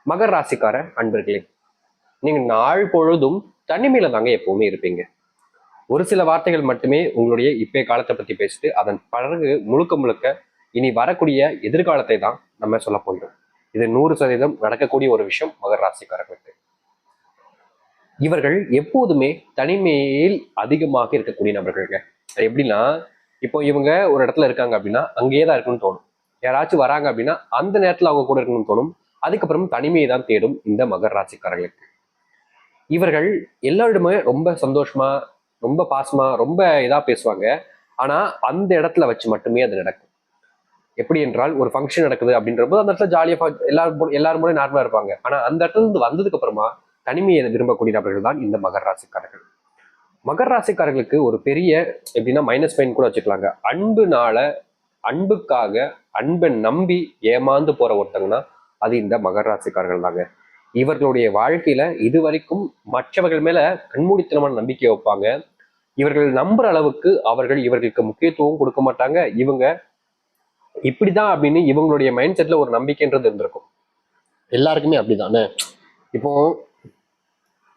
மகர ராசிக்கார அன்பர்களே, நீங்க நாள் பொழுதும் தனிமையில தாங்க எப்பவுமே இருப்பீங்க. ஒரு சில வார்த்தைகள் மட்டுமே உங்களுடைய இப்பய காலத்தை பத்தி பேசிட்டு அதன் பிறகு முழுக்க முழுக்க இனி வரக்கூடிய எதிர்காலத்தை தான் நம்ம சொல்ல போகிறோம். இது 100% நடக்கக்கூடிய ஒரு விஷயம் மகர ராசிக்காரர்களுக்கு. இவர்கள் எப்போதுமே தனிமையில் அதிகமாக இருக்கக்கூடிய நபர்கள்ங்க. எப்படின்னா, இப்போ இவங்க ஒரு இடத்துல இருக்காங்க அப்படின்னா அங்கேயே தான் இருக்கணும்னு தோணும். யாராச்சும் வராங்க அப்படின்னா அந்த நேரத்துல அவங்க கூட இருக்கணும்னு தோணும். அதுக்கப்புறம் தனிமையை தான் தேடும் இந்த மகர ராசிக்காரர்களுக்கு. இவர்கள் எல்லாருமே ரொம்ப சந்தோஷமா, ரொம்ப பாசமா, ரொம்ப இதா பேசுவாங்க. ஆனா அந்த இடத்துல வச்சு மட்டுமே அது நடக்கும். எப்படி என்றால், ஒரு ஃபங்க்ஷன் நடக்குது அப்படின்றப்போ அந்த இடத்துல ஜாலியா எல்லாரும் கூட நார்மலா இருப்பாங்க. ஆனா அந்த இடத்துல இருந்து வந்ததுக்கு அப்புறமா தனிமையை விரும்பக்கூடிய நபர்கள் தான் இந்த மகர ராசிக்காரர்கள். மகர ராசிக்காரர்களுக்கு ஒரு பெரிய எப்படின்னா மைனஸ் பாயிண்ட் கூட வச்சுக்கலாங்க. அன்புக்காக அன்பை நம்பி ஏமாந்து போற ஒருத்தங்கன்னா அது இந்த மகர ராசிக்காரர்கள் தாங்க. இவர்களுடைய வாழ்க்கையில இதுவரைக்கும் மற்றவர்கள் மேல கண்மூடித்தனமான நம்பிக்கை வைப்பாங்க. இவர்கள் நம்புற அளவுக்கு அவர்கள் இவர்களுக்கு முக்கியத்துவம் கொடுக்க மாட்டாங்க. இவங்க இப்படிதான் அப்படின்னு இவங்களுடைய மைண்ட் செட்ல ஒரு நம்பிக்கைன்றது இருந்திருக்கும். எல்லாருக்குமே அப்படிதானே. இப்போ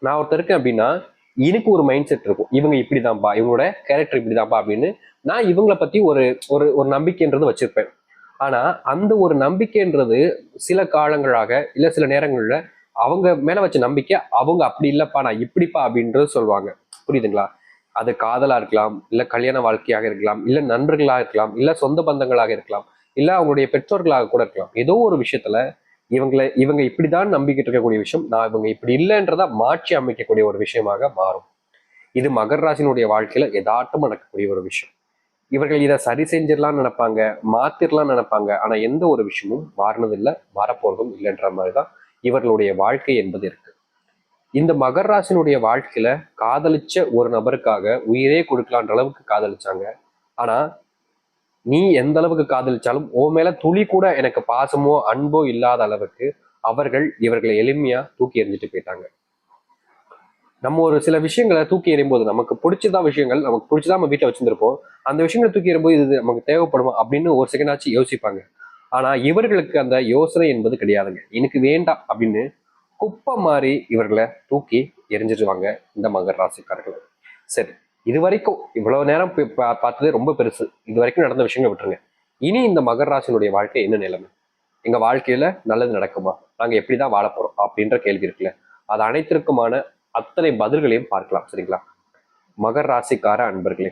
நான் ஒருத்தர் இருக்கேன் அப்படின்னா எனக்கு ஒரு மைண்ட் செட் இருக்கும். இவங்க இப்படிதான்ப்பா, இவங்களோட கேரக்டர் இப்படிதான்ப்பா அப்படின்னு நான் இவங்களை பத்தி ஒரு ஒரு ஒரு நம்பிக்கைன்றது வச்சிருப்பேன். ஆனா அந்த ஒரு நம்பிக்கைன்றது சில காலங்களாக இல்ல சில நேரங்கள்ல அவங்க மேல வச்ச நம்பிக்கை அவங்க அப்படி இல்லப்பா, நான் இப்படிப்பா அப்படின்றது சொல்லுவாங்க. புரியுதுங்களா? அது காதலா இருக்கலாம், இல்ல கல்யாண வாழ்க்கையாக இருக்கலாம், இல்ல நண்பர்களாக இருக்கலாம், இல்ல சொந்த பந்தங்களாக இருக்கலாம், இல்ல அவங்களுடைய பெற்றோர்களாக கூட இருக்கலாம். ஏதோ ஒரு விஷயத்துல இவங்க இப்படிதான் நம்பிக்கிட்டு இருக்கக்கூடிய விஷயம் நான் இவங்க இப்படி இல்லைன்றதா மாற்றி அமைக்கக்கூடிய ஒரு விஷயமாக மாறும். இது மகர ராசினுடைய வாழ்க்கையில யதார்த்தமா நடக்கக்கூடிய ஒரு விஷயம். இவர்கள் இதை சரி செஞ்சிடலாம்னு நினைப்பாங்க, மாத்திரலாம்னு நினைப்பாங்க. ஆனா எந்த ஒரு விஷயமும் மாறினதில்லை, மாறப்போறதும் இல்லைன்ற மாதிரிதான் இவர்களுடைய வாழ்க்கை என்பது இருக்கு. இந்த மகர ராசினுடைய வாழ்க்கையில காதலிச்ச ஒரு நபருக்காக உயிரே கொடுக்கலான்ற அளவுக்கு காதலிச்சாங்க. ஆனா நீ எந்த அளவுக்கு காதலிச்சாலும் உன் மேல துளி கூட எனக்கு பாசமோ அன்போ இல்லாத அளவுக்கு இவர்களை எளிமையா தூக்கி எறிஞ்சிட்டு போயிட்டாங்க. நம்ம ஒரு சில விஷயங்களை தூக்கி எறியும்போது நமக்கு பிடிச்சதான் விஷயங்கள் நமக்கு பிடிச்சதான் நம்ம வீட்டை வச்சிருந்திருப்போம். அந்த விஷயங்களை தூக்கி எறியும்போது இது நமக்கு தேவைப்படுமா அப்படின்னு ஒரு செகண்ட் ஆச்சு யோசிப்பாங்க. ஆனா இவர்களுக்கு அந்த யோசனை என்பது கிடையாதுங்க. எனக்கு வேண்டாம் அப்படின்னு குப்பை மாதிரி இவர்களை தூக்கி எரிஞ்சிருவாங்க இந்த மகர ராசிக்காரர்கள். சரி, இது வரைக்கும் இவ்வளவு நேரம் பார்த்தது ரொம்ப பெருசு. இது வரைக்கும் நடந்த விஷயங்களை விட்டுருங்க. இனி இந்த மகர ராசினுடைய வாழ்க்கை என்ன நிலைமை? எங்க வாழ்க்கையில நல்லது நடக்குமா? நாங்க எப்படிதான் வாழ போறோம் அப்படின்ற கேள்வி இருக்குல்ல, அது அனைத்திற்குமான அத்தனை பதில்களையும் பார்க்கலாம். சரிங்களா? மகர ராசிக்கார அன்பர்களே,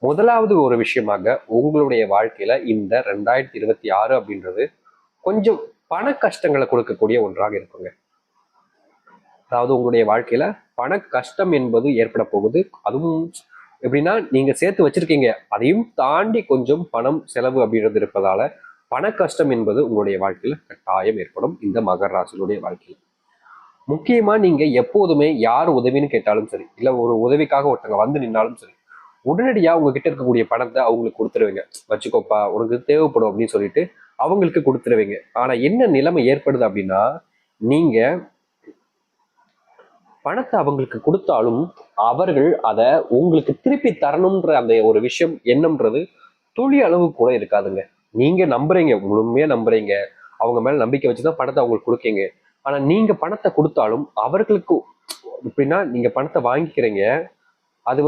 முதலாவது ஒரு விஷயமாக உங்களுடைய வாழ்க்கையில இந்த 2026 அப்படின்றது கொஞ்சம் பண கஷ்டங்களை கொடுக்கக்கூடிய ஒன்றாக இருக்குங்க. அதாவது உங்களுடைய வாழ்க்கையில பண கஷ்டம் என்பது ஏற்பட போகுது. அதுவும் எப்படின்னா, நீங்க சேர்த்து வச்சிருக்கீங்க, அதையும் தாண்டி கொஞ்சம் பணம் செலவு அப்படின்றது இருப்பதால பண கஷ்டம் என்பது உங்களுடைய வாழ்க்கையில கட்டாயம் ஏற்படும் இந்த மகர ராசியுடைய வாழ்க்கையில. முக்கியமா நீங்க எப்போதுமே யார் உதவின்னு கேட்டாலும் சரி, இல்ல ஒரு உதவிக்காக ஒருத்தங்க வந்து நின்னாலும் சரி, உடனடியா உங்ககிட்ட இருக்கக்கூடிய பணத்தை அவங்களுக்கு கொடுத்துருவீங்க. வச்சுக்கோப்பா, உனக்கு தேவைப்படும் அப்படின்னு சொல்லிட்டு அவங்களுக்கு கொடுத்துருவீங்க. ஆனா என்ன நிலைமை ஏற்படுது அப்படின்னா, நீங்க பணத்தை அவங்களுக்கு கொடுத்தாலும் அவர்கள் அதை உங்களுக்கு திருப்பி தரணும்ன்ற அந்த ஒரு விஷயம் எண்ணம்ன்றது துளி அளவு கூட இருக்காதுங்க. நீங்க நம்புறீங்க, முழுமையா நம்புறீங்க, அவங்க மேல நம்பிக்கை வச்சுதான் பணத்தை அவங்களுக்கு கொடுக்கீங்க. ஆனா நீங்க பணத்தை கொடுத்தாலும் அவர்களுக்கு எப்படின்னா, நீங்க பணத்தை வாங்கிக்கிறீங்க, அது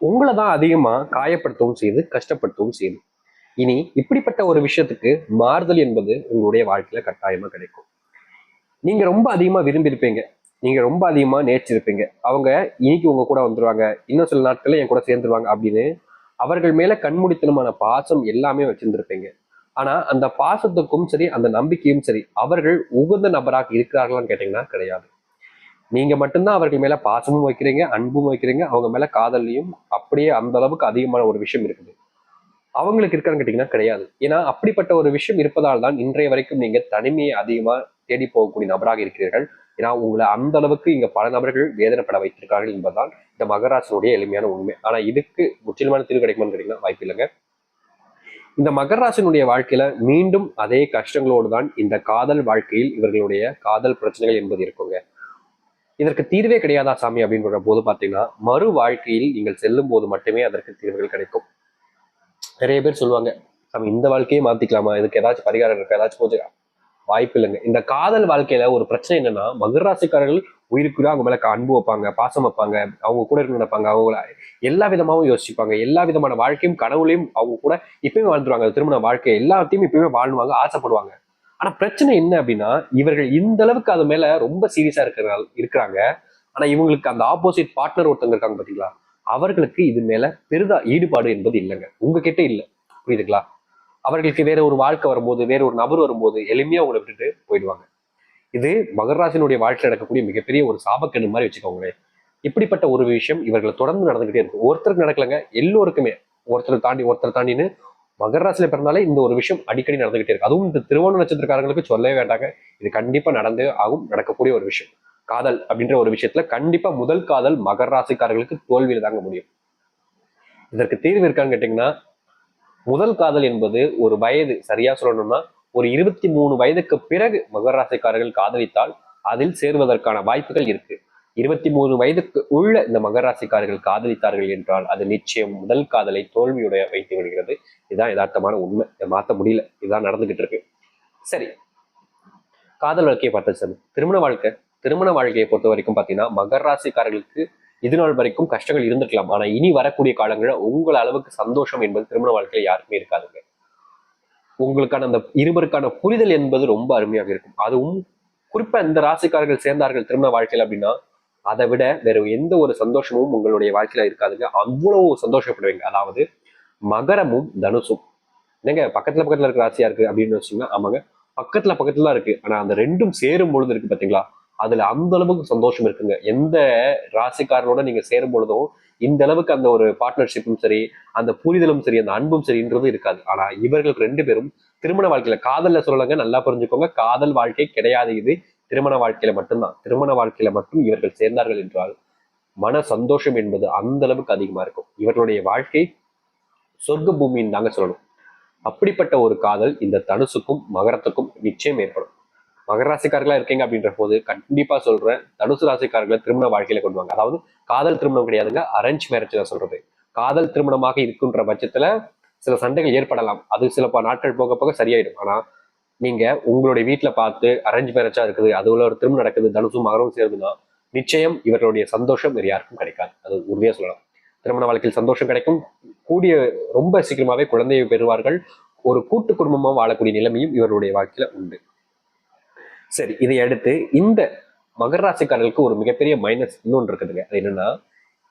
உங்களை தான் அதிகமா காயப்படுத்தவும் செய்யுது, கஷ்டப்படுத்தவும் செய்யுது. இனி இப்படிப்பட்ட ஒரு விஷயத்துக்கு மாறுதல் என்பது உங்களுடைய வாழ்க்கையில கட்டாயமா கிடைக்கும். நீங்க ரொம்ப அதிகமா விரும்பியிருப்பீங்க, நீங்க ரொம்ப அதிகமா நேசிச்சிருப்பீங்க. அவங்க இன்னைக்கு உங்க கூட வந்துருவாங்க, இன்னும் சில நாட்கள்ல என் கூட சேர்ந்துருவாங்க அப்படின்னு அவர்கள் மேல கண்மூடித்தனமான பாசம் எல்லாமே வச்சிருந்திருப்பீங்க. ஆனா அந்த பாசத்துக்கும் சரி, அந்த நம்பிக்கையும் சரி, அவர்கள் உகந்த நபராக இருக்கிறார்களான்னு கேட்டீங்கன்னா கிடையாது. நீங்க மட்டும்தான் அவர்கள் மேல பாசமும் வைக்கிறீங்க, அன்பும் வைக்கிறீங்க, அவங்க மேல காதல்லையும் அப்படியே அந்த அளவுக்கு அதிகமான ஒரு விஷயம் இருக்குது. அவங்களுக்கு இருக்கான்னு கேட்டீங்கன்னா கிடையாது. ஏன்னா அப்படிப்பட்ட ஒரு விஷயம் இருப்பதால் தான் இன்றைய வரைக்கும் நீங்க தனிமையை அதிகமா தேடி போகக்கூடிய நபராக இருக்கிறீர்கள். ஏன்னா உங்களை அந்த அளவுக்கு இங்க பல நபர்கள் வேதனைப்பட வைத்திருக்கார்கள் என்பதுதான் இந்த மகராசனுடைய எளிமையான உண்மை. ஆனா இதுக்கு முற்றிலுமான தீர்வு கிடைக்குமான்னு கேட்டீங்கன்னா வாய்ப்பு இல்லைங்க. இந்த மகராசனுடைய வாழ்க்கையில மீண்டும் அதே கஷ்டங்களோடு தான் இந்த காதல் வாழ்க்கையில் இவர்களுடைய காதல் பிரச்சனைகள் என்பது இருக்குங்க. இதற்கு தீர்வே கிடையாதா சாமி அப்படின்ற போது பாத்தீங்கன்னா, மறு வாழ்க்கையில் நீங்கள் செல்லும் போது மட்டுமே அதற்கு தீர்வுகள் கிடைக்கும். நிறைய பேர் சொல்லுவாங்க, சாமி இந்த வாழ்க்கையே மாத்திக்கலாமா, இதுக்கு ஏதாச்சும் பரிகாரம் இருக்கா, ஏதாச்சும் பூஜை வாய்ப்பு இல்லைங்க. இந்த காதல் வாழ்க்கையில ஒரு பிரச்சனை என்னன்னா, மகர ராசிக்காரர்கள் உயிருக்குள்ள அவங்க மேல அன்பு வைப்பாங்க, பாசம் வைப்பாங்க, அவங்க கூட இருந்து நடப்பாங்க, அவங்க எல்லா விதமாவும் யோசிப்பாங்க, எல்லா விதமான வாழ்க்கையும் கனவுலையும் அவங்க கூட இப்பயுமே வாழ்ந்துருவாங்க. திருமண வாழ்க்கை எல்லாத்தையும் இப்பயுமே வாழ்வாங்க, ஆசைப்படுவாங்க. ஆனா பிரச்சனை என்ன அப்படின்னா, இவர்கள் இந்த அளவுக்கு அது மேல ரொம்ப சீரியஸா இருக்கிறாங்க. ஆனா இவங்களுக்கு அந்த ஆப்போசிட் பார்ட்னர் ஒருத்தவங்க இருக்காங்க பாத்தீங்களா, அவர்களுக்கு இது மேல பெரிதா ஈடுபாடு என்பது இல்லைங்க. உங்ககிட்ட இல்ல. புரியுதுங்களா? அவர்களுக்கு வேற ஒரு வாழ்க்கை வரும்போது, வேற ஒரு நபர் வரும்போது எளிமையா உங்களை விட்டுட்டு போயிடுவாங்க. இது மகர ராசியினுடைய வாழ்க்கையில் நடக்கக்கூடிய மிகப்பெரிய ஒரு சாபக்கெடு மாதிரி வச்சுக்கோங்களேன். இப்படிப்பட்ட ஒரு விஷயம் இவர்களை தொடர்ந்து நடந்துகிட்டே இருக்கும். ஒருத்தருக்கு நடக்கலங்க, எல்லோருக்குமே. ஒருத்தர் தாண்டின்னு மகர ராசியில பிறந்தாலே இந்த ஒரு விஷயம் அடிக்கடி நடந்துகிட்டே இருக்கு. அதுவும் இந்த திருவோண நட்சத்திரக்காரங்களுக்கு சொல்லவே வேண்டாங்க. இது கண்டிப்பா நடந்தே ஆகும், நடக்கக்கூடிய ஒரு விஷயம். காதல் அப்படின்ற ஒரு விஷயத்துல கண்டிப்பா முதல் காதல் மகர ராசிக்காரர்களுக்கு தோல்வியில தாங்க முடியும். இதற்கு தீர்வு இருக்கான்னு கேட்டீங்கன்னா, முதல் காதல் என்பது ஒரு வயது, சரியா சொல்லணும்னா ஒரு 23 வயதுக்கு பிறகு மகர ராசிக்காரர்கள் காதலித்தால் அதில் சேருவதற்கான வாய்ப்புகள் இருக்கு. 23 வயதுக்கு உள்ள இந்த மகர ராசிக்காரர்கள் காதலித்தார்கள் என்றால் அது நிச்சயம் முதல் காதலை தோல்வியுடைய வைத்து விடுகிறது. இதுதான் யதார்த்தமான உண்மை. இதை மாற்ற முடியல. இதுதான் நடந்துகிட்டு இருக்கு. சரி, காதல் வாழ்க்கையை பார்த்தது சார். திருமண வாழ்க்கையை பொறுத்த வரைக்கும் பாத்தீங்கன்னா, மகர ராசிக்காரர்களுக்கு இது நாள் வரைக்கும் கஷ்டங்கள் இருந்துக்கலாம். ஆனா இனி வரக்கூடிய காலங்களில் உங்கள் அளவுக்கு சந்தோஷம் என்பது திருமண வாழ்க்கையில யாருக்குமே இருக்காதுங்க. உங்களுக்கான அந்த இருவருக்கான புரிதல் என்பது ரொம்ப அருமையாக இருக்கும். அதுவும் குறிப்பா இந்த ராசிக்காரர்கள் சேர்ந்தார்கள் திருமண வாழ்க்கையில் அப்படின்னா, அதை விட வேற எந்த ஒரு சந்தோஷமும் உங்களுடைய வாழ்க்கையில இருக்காதுங்க. அவ்வளவு சந்தோஷப்படுவீங்க. அதாவது மகரமும் தனுசும் என்னங்க பக்கத்துல இருக்க ராசியா இருக்கு அப்படின்னு வச்சீங்கன்னா, ஆமாங்க, பக்கத்துல இருக்கு. ஆனா அந்த ரெண்டும் சேரும் பொழுது இருக்கு பாத்தீங்களா, அதுல அந்த அளவுக்கு சந்தோஷம் இருக்குங்க. எந்த ராசிக்காரனோட நீங்க சேரும் பொழுதும் இந்த அளவுக்கு அந்த ஒரு பார்ட்னர்ஷிப்பும் சரி, அந்த புரிதலும் சரி, அந்த அன்பும் சரின்றது இருக்காது. ஆனா இவர்கள் 2 பேரும் திருமண வாழ்க்கையில, காதல்ல சொல்லலங்க, நல்லா புரிஞ்சுக்கோங்க, காதல் வாழ்க்கை கிடையாது இது. திருமண வாழ்க்கையில மட்டும்தான். திருமண வாழ்க்கையில மட்டும் இவர்கள் சேர்ந்தார்கள் என்றால் மன சந்தோஷம் என்பது அந்த அளவுக்கு அதிகமா இருக்கும். இவர்களுடைய வாழ்க்கை சொர்க்க பூமின்னு தாங்க சொல்லணும். அப்படிப்பட்ட ஒரு காதல் இந்த தனுசுக்கும் மகரத்துக்கும் நிச்சயம் ஏற்படும். மகர ராசிக்காரர்களா இருக்கீங்க அப்படின்ற போது கண்டிப்பா சொல்றேன், தனுசு ராசிக்காரர்களை திருமண வாழ்க்கையில கொண்டு வாங்க. அதாவது காதல் திருமணம் கிடையாதுங்க, அரேஞ்ச் மேரேஜ் தான் சொல்றது. காதல் திருமணமாக இருக்கின்ற பட்சத்துல சில சண்டைகள் ஏற்படலாம். அது சில நாட்கள் போக போக சரியாயிடும். ஆனா நீங்க உங்களுடைய வீட்டுல பார்த்து அரேஞ்ச் மேரேஜா இருக்குது, அதுல ஒரு திருமணம் நடக்குது, தனுசும் மகரம் சேருதுன்னா நிச்சயம் இவர்களுடைய சந்தோஷம் வேறு யாருக்கும் கிடைக்காது. அது உறுதியா சொல்லலாம். திருமண வாழ்க்கையில் சந்தோஷம் கிடைக்கும், கூடிய ரொம்ப சீக்கிரமாவே குழந்தையை பெறுவார்கள். ஒரு கூட்டு குடும்பமா வாழக்கூடிய நிலைமையும் இவருடைய வாழ்க்கையில உண்டு. சரி, இதை அடுத்து இந்த மகர ராசிக்காரர்களுக்கு ஒரு மிகப்பெரிய மைனஸ் இன்னொன்று இருக்குதுங்க. அது என்னன்னா,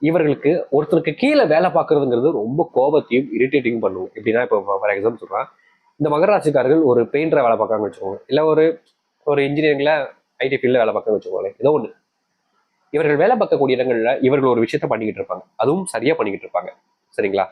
இவர்களுக்கு ஒருத்தருக்கு கீழே வேலை பார்க்கறதுங்கிறது ரொம்ப கோபத்தையும் இரிட்டேட்டிங் பண்ணுவோம். எப்படின்னா, இப்போ ஃபார் எக்ஸாம்பிள் சொல்றேன், இந்த மகர ராசிக்காரர்கள் ஒரு பெயிண்டரை வேலை பார்க்காம வச்சுக்கோங்க, இல்ல ஒரு ஒரு இன்ஜினியரிங்ல ஐடி ஃபீல்ட்ல வேலை பார்க்க வச்சுக்கோங்களேன், ஏதோ ஒண்ணு. இவர்கள் வேலை பார்க்கக்கூடிய இடங்கள்ல இவர்கள் ஒரு விஷயத்த பண்ணிக்கிட்டு இருப்பாங்க, அதுவும் சரியா பண்ணிக்கிட்டு இருப்பாங்க. சரிங்களா?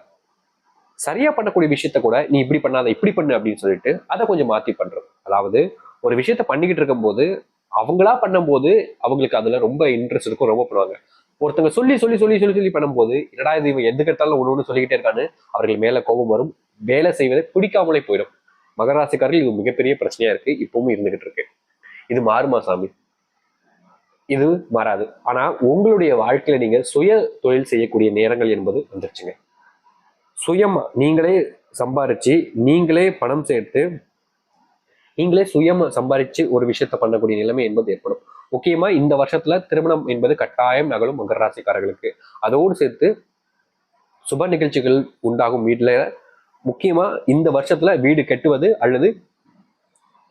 சரியா பண்ணக்கூடிய விஷயத்த கூட நீ இப்படி பண்ணாத, இப்படி பண்ணு அப்படின்னு சொல்லிட்டு அதை கொஞ்சம் மாத்தி பண்றது. அதாவது ஒரு விஷயத்த பண்ணிக்கிட்டு இருக்கும் போது அவங்களா பண்ணும்போது அவங்களுக்கு அதுல ரொம்ப இன்ட்ரெஸ்ட் இருக்கும், ரொம்ப பண்ணுவாங்க. ஒருத்தங்க சொல்லி சொல்லி சொல்லி சொல்லி சொல்லி பண்ணும்போது என்னடா இது இவன் எது கேட்டாலும் ஒண்ணு சொல்லிக்கிட்டே இருக்கான்னு அவர்கள் மேல கோபம் வரும். வேலை செய்வதை பிடிக்காமலே போயிடும். மகராசிக்காரர்கள் இது மிகப்பெரிய பிரச்சனையா இருக்கு, இப்பவும் இருந்துகிட்டு இருக்கு. இது மாறுமா சாமி? இது மாறாது. ஆனா உங்களுடைய வாழ்க்கையில நீங்க சுய தொழில் செய்யக்கூடிய நேரங்கள் என்பது வந்துருச்சுங்க. சுயமா நீங்களே சம்பாரிச்சு, நீங்களே பணம் சேர்த்து, நீங்களே சுயமா சம்பாரிச்சு ஒரு விஷயத்த பண்ணக்கூடிய நிலைமை என்பது ஏற்படும். முக்கியமா இந்த வருஷத்துல திருமணம் என்பது கட்டாயம் நகலும் மகர ராசிக்காரர்களுக்கு. அதோடு சேர்த்து சுப நிகழ்ச்சிகள் உண்டாகும் வீட்டுல. முக்கியமா இந்த வருஷத்துல வீடு கட்டுவது, அல்லது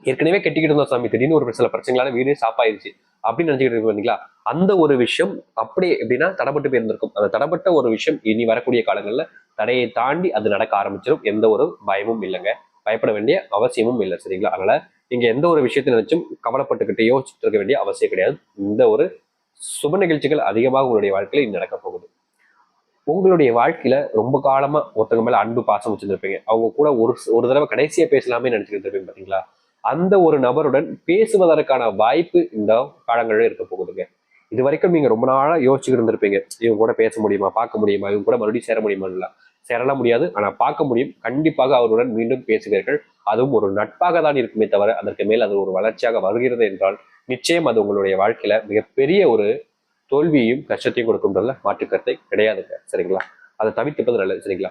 ஏற்கனவே கட்டிக்கிட்டு இருந்தோம் சாமி, திடீர்னு ஒரு சில பிரச்சனைகளால வீடு ஸ்டாப் ஆயிடுச்சு அப்படின்னு நினைச்சுக்கிட்டு இருக்கீங்களா, அந்த ஒரு விஷயம் அப்படியே எப்படின்னா தடப்பட்டு போயிருந்திருக்கும். அந்த தடப்பட்ட ஒரு விஷயம் இனி வரக்கூடிய காலங்கள்ல தடையை தாண்டி அது நடக்க ஆரம்பிச்சிடும். எந்த ஒரு பயமும் இல்லைங்க, பயப்பட வேண்டிய அவசியமும் இல்லை. சரிங்களா? அதனால நீங்க எந்த ஒரு விஷயத்தை நினைச்சும் கவலைப்பட்டுக்கிட்டு யோசிச்சுட்டு இருக்க வேண்டிய அவசியம் கிடையாது. இந்த ஒரு சுப நிகழ்ச்சிகள் அதிகமாக உங்களுடைய வாழ்க்கையில நடக்க போகுது. உங்களுடைய வாழ்க்கையில ரொம்ப காலமா ஒருத்தங்க மேல அன்பு பாசம் வச்சிருந்திருப்பீங்க, அவங்க கூட ஒரு தடவை கடைசியா பேசலாமே நினைச்சுட்டு இருப்பீங்க பாத்தீங்களா, அந்த ஒரு நபருடன் பேசுவதற்கான வாய்ப்பு இந்த காலங்களில் இருக்க போகுதுங்க. இது வரைக்கும் நீங்க ரொம்ப நாளா யோசிச்சுட்டு இருந்திருப்பீங்க, இவங்க கூட பேச முடியுமா, பார்க்க முடியுமா, இவங்க கூட மறுபடியும் சேர முடியுமா. சேரலாம் முடியாது, ஆனா பார்க்க முடியும். கண்டிப்பாக அவருடன் மீண்டும் பேசுவீர்கள். அதுவும் ஒரு நட்பாக தான் இருக்குமே தவிர அதற்கு மேல் அது ஒரு வளர்ச்சியாக வருகிறது என்றால் நிச்சயம் அது உங்களுடைய வாழ்க்கையில மிகப்பெரிய ஒரு தோல்வியையும் கஷ்டத்தையும் கொடுக்கும்ன்றதுல மாற்றுக்கருத்தை கிடையாதுங்க. சரிங்களா? அதை தவிர்த்துப்பது நல்லது. சரிங்களா?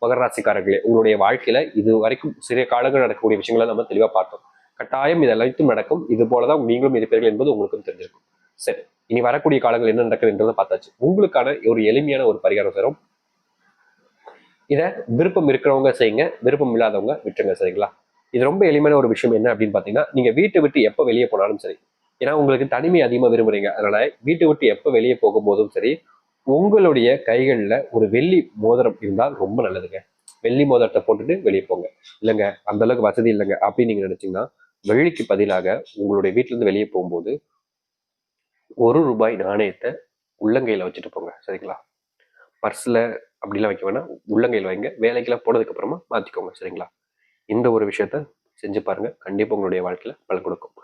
மகர ராசிக்காரர்களே, உங்களுடைய வாழ்க்கையில இது வரைக்கும் சிறிய காலங்கள் நடக்கக்கூடிய விஷயங்களை நம்ம தெளிவா பார்த்தோம். கட்டாயம் இது அனைத்தும் நடக்கும். இது போலதான் நீங்களும் இருப்பீர்கள் என்பது உங்களுக்கும் தெரிஞ்சிருக்கும். சரி, இனி வரக்கூடிய காலங்கள் என்ன நடக்குதுன்றதை பார்த்தாச்சு. உங்களுக்கான ஒரு எளிமையான ஒரு பரிகாரம் தரும். இதை விருப்பம் இருக்கிறவங்க செய்யுங்க, விருப்பம் இல்லாதவங்க விட்டுருங்க. சரிங்களா? இது ரொம்ப எளிமையான ஒரு விஷயம். என்ன அப்படின்னு பாத்தீங்கன்னா, நீங்க வீட்டை விட்டு எப்ப வெளியே போனாலும் சரி, ஏன்னா உங்களுக்கு தனிமை அதிகமா விரும்புறீங்க, அதனால வீட்டை விட்டு எப்ப வெளியே போகும்போதும் சரி, உங்களுடைய கைகள்ல ஒரு வெள்ளி மோதிரம் இருந்தால் ரொம்ப நல்லதுங்க. வெள்ளி மோதிரத்தை போட்டுட்டு வெளியே போங்க. இல்லைங்க அந்த அளவுக்கு வசதி இல்லைங்க அப்படின்னு நீங்க நினைச்சீங்கன்னா, வெள்ளிக்கு பதிலாக உங்களுடைய வீட்டுல இருந்து வெளியே போகும்போது ₹1 நாணயத்தை உள்ளங்கையில வச்சுட்டு போங்க. சரிங்களா? பர்ஸ்ல அப்படிலாம் வைக்க வேணாம், உள்ளங்கையில் வைங்க. வேலைக்கெல்லாம் போனதுக்கு அப்புறமா மாத்திக்கோங்க. சரிங்களா? இந்த ஒரு விஷயத்த செஞ்சு பாருங்க. கண்டிப்பா உங்களுடைய வாழ்க்கையில பலன் கொடுக்கும்.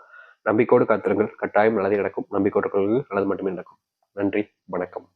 நம்பிக்கையோடு காத்திருங்கள். கட்டாயம் நல்லது நடக்கும். நம்பிக்கையோடு நல்லது மட்டுமே நடக்கும். நன்றி, வணக்கம்.